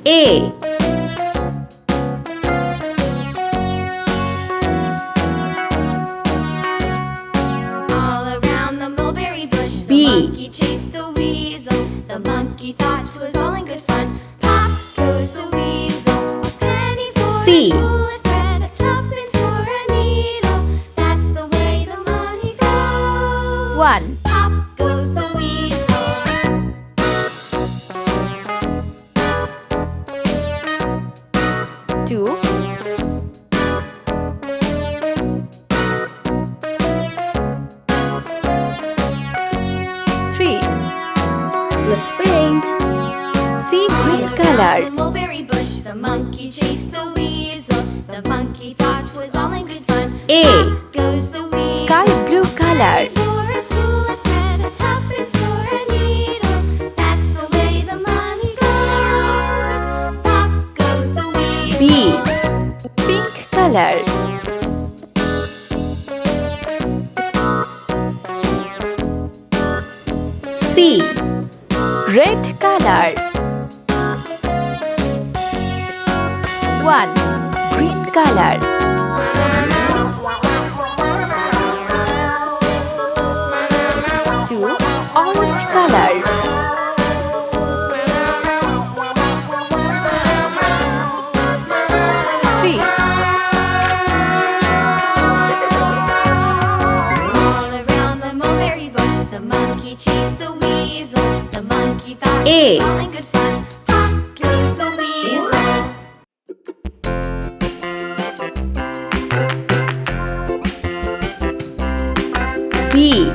A. All around the mulberry bush, B. the monkey chased the weasel. The monkey thought it was all in good fun. Pop goes the weasel, a penny for C. a spool of thread, a tuppence for a needle. That's the way the money goes. 1. Pop goes the weasel. 2. 3. Let's paint. See green color. The mulberry bush, the monkey chased the weasel. The monkey thought it was all in good fun. A. Pop goes the weasel. Sky blue color. For a spool of thread, a tuppence for a needle. That's the way the money goes. Pop goes the weasel. B. Pink color. C. Red color. 1. Green color. 2. Orange color. 3. All around the mulberry bush, the monkey chased the weasel. The monkey thought A. it was all in good fun. Pop goes the weasel. B.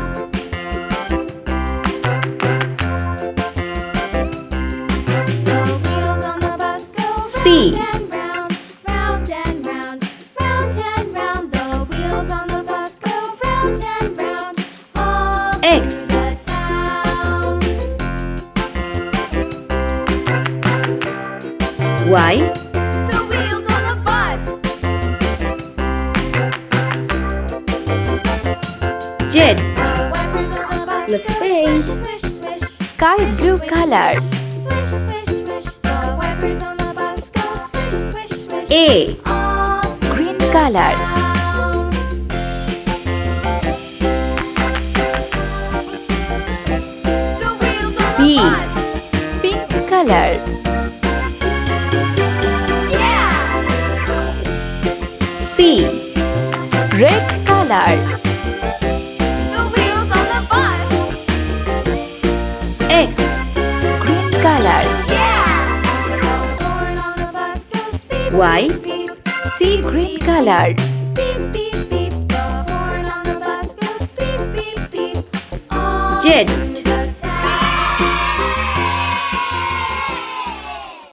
The wheels on the bus go C. round and round, round and round. The wheels on the bus go round and round, all X. through the town. Y. The wheels on the bus. Z. The wipers on the bus Let's go paint. swish, swish, swish. Sky blue color. Swish, swish, swish. The wipers on the bus go swish, swish, swish. A. All through Green the color. town. The wheels on the B. bus. Pink color. Yeah! C. Red color. The wheels on the bus. X. Green color. Yeah! The horn on the bus goes beep, Y. beep, beep. C. Green color. Beep, beep, beep. The horn on the bus goes beep, beep, beep. All Z. through the